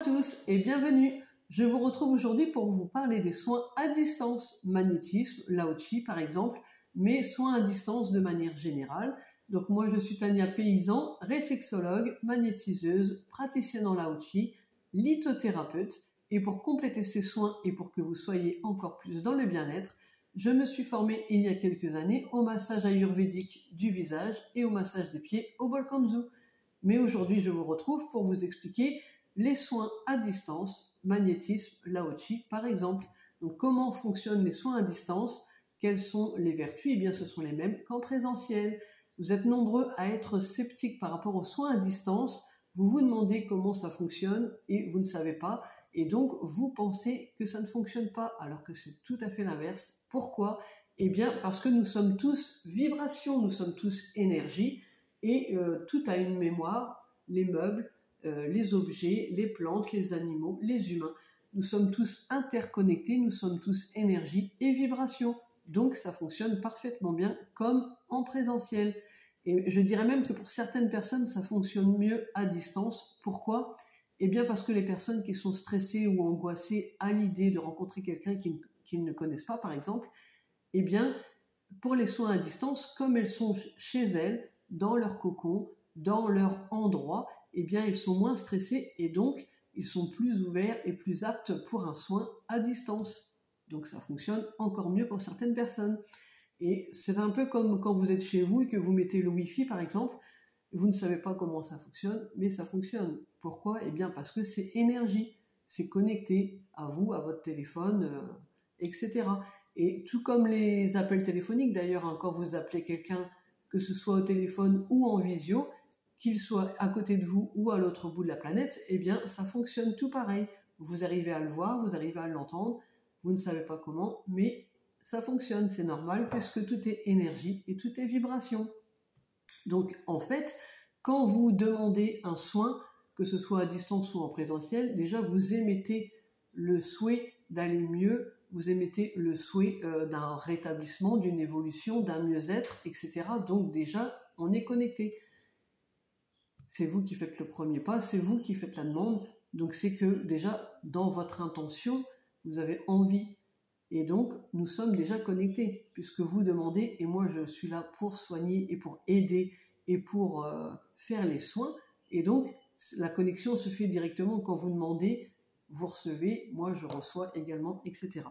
Bonjour à tous et bienvenue. Je vous retrouve aujourd'hui pour vous parler des soins à distance, magnétisme, Lao Chi par exemple, mais soins à distance de manière générale. Donc moi je suis Tania Paysan, réflexologue, magnétiseuse, praticienne en Lao Chi, lithothérapeute, et pour compléter ces soins et pour que vous soyez encore plus dans le bien-être, je me suis formée il y a quelques années au massage ayurvédique du visage et au massage des pieds au Bolkanzu. Mais aujourd'hui je vous retrouve pour vous expliquer les soins à distance, magnétisme, Lao Chi par exemple. Donc comment fonctionnent les soins à distance? Quelles sont les vertus? Eh bien ce sont les mêmes qu'en présentiel. Vous êtes nombreux à être sceptiques par rapport aux soins à distance. Vous vous demandez comment ça fonctionne et vous ne savez pas. Et donc vous pensez que ça ne fonctionne pas alors que c'est tout à fait l'inverse. Pourquoi? Eh bien parce que nous sommes tous vibration, nous sommes tous énergie et tout a une mémoire, les meubles, les objets, les plantes, les animaux, les humains. Nous sommes tous interconnectés, nous sommes tous énergie et vibration. Donc ça fonctionne parfaitement bien comme en présentiel. Et je dirais même que pour certaines personnes, ça fonctionne mieux à distance. Pourquoi? Eh bien parce que les personnes qui sont stressées ou angoissées à l'idée de rencontrer quelqu'un qu'ils ne connaissent pas, par exemple, eh bien pour les soins à distance, comme elles sont chez elles, dans leur cocon, dans leur endroit, eh bien, ils sont moins stressés et donc ils sont plus ouverts et plus aptes pour un soin à distance. Donc ça fonctionne encore mieux pour certaines personnes. Et c'est un peu comme quand vous êtes chez vous et que vous mettez le Wi-Fi par exemple, vous ne savez pas comment ça fonctionne, mais ça fonctionne. Pourquoi? Eh bien parce que c'est énergie, c'est connecté à vous, à votre téléphone, etc. Et tout comme les appels téléphoniques d'ailleurs, hein, quand vous appelez quelqu'un, que ce soit au téléphone ou en visio, qu'il soit à côté de vous ou à l'autre bout de la planète, eh bien ça fonctionne tout pareil. Vous arrivez à le voir, vous arrivez à l'entendre, vous ne savez pas comment, mais ça fonctionne, c'est normal puisque tout est énergie et tout est vibration. Donc en fait, quand vous demandez un soin, que ce soit à distance ou en présentiel, déjà vous émettez le souhait d'aller mieux, vous émettez le souhait d'un rétablissement, d'une évolution, d'un mieux-être, etc. Donc déjà, on est connecté. C'est vous qui faites le premier pas, c'est vous qui faites la demande. Donc c'est que déjà, dans votre intention, vous avez envie. Et donc, nous sommes déjà connectés, puisque vous demandez, et moi je suis là pour soigner et pour aider et pour faire les soins. Et donc, la connexion se fait directement quand vous demandez, vous recevez, moi je reçois également, etc.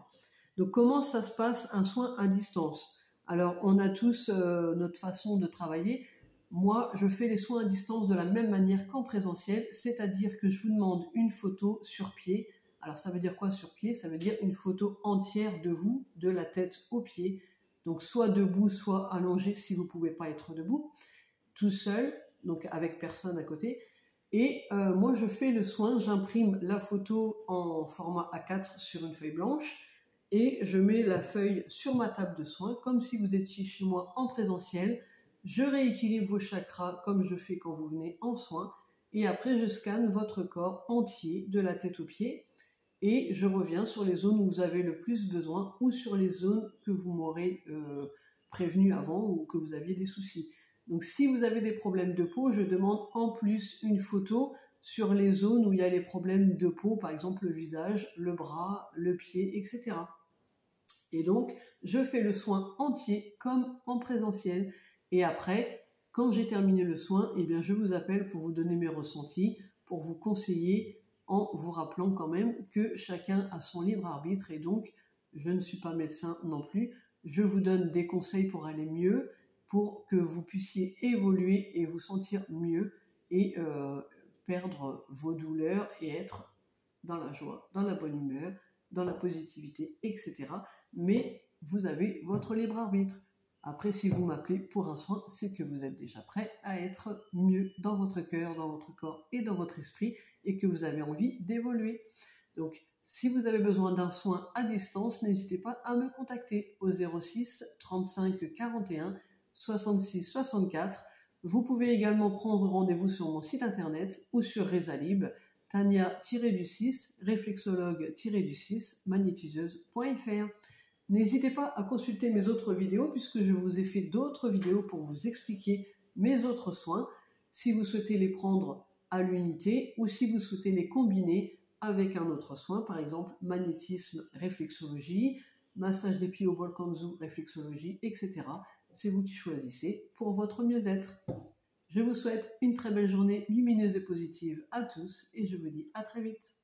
Donc, comment ça se passe un soin à distance? Alors, on a tous notre façon de travailler. Moi, je fais les soins à distance de la même manière qu'en présentiel, c'est-à-dire que je vous demande une photo sur pied. Alors ça veut dire quoi sur pied? Ça veut dire une photo entière de vous, de la tête aux pieds. Donc soit debout, soit allongé si vous ne pouvez pas être debout, tout seul, donc avec personne à côté. Et moi je fais le soin, j'imprime la photo en format A4 sur une feuille blanche et je mets la feuille sur ma table de soins comme si vous étiez chez moi en présentiel. Je rééquilibre vos chakras comme je fais quand vous venez en soins et après je scanne votre corps entier de la tête aux pieds. Et je reviens sur les zones où vous avez le plus besoin ou sur les zones que vous m'aurez prévenu avant ou que vous aviez des soucis. Donc si vous avez des problèmes de peau, je demande en plus une photo sur les zones où il y a les problèmes de peau, par exemple le visage, le bras, le pied, etc. Et donc, je fais le soin entier comme en présentiel. Et après, quand j'ai terminé le soin, eh bien, je vous appelle pour vous donner mes ressentis, pour vous conseiller en vous rappelant quand même que chacun a son libre arbitre et donc je ne suis pas médecin non plus. Je vous donne des conseils pour aller mieux, pour que vous puissiez évoluer et vous sentir mieux et perdre vos douleurs et être dans la joie, dans la bonne humeur, dans la positivité, etc. Mais vous avez votre libre arbitre. Après, si vous m'appelez pour un soin, c'est que vous êtes déjà prêt à être mieux dans votre cœur, dans votre corps et dans votre esprit et que vous avez envie d'évoluer. Donc, si vous avez besoin d'un soin à distance, n'hésitez pas à me contacter au 06 35 41 66 64. Vous pouvez également prendre rendez-vous sur mon site internet ou sur Rezalib, Tania-du-6, réflexologue-du-6, magnétiseuse.fr. N'hésitez pas à consulter mes autres vidéos puisque je vous ai fait d'autres vidéos pour vous expliquer mes autres soins si vous souhaitez les prendre à l'unité ou si vous souhaitez les combiner avec un autre soin, par exemple magnétisme, réflexologie, massage des pieds au bol kanzu, réflexologie, etc. C'est vous qui choisissez pour votre mieux-être. Je vous souhaite une très belle journée lumineuse et positive à tous et je vous dis à très vite.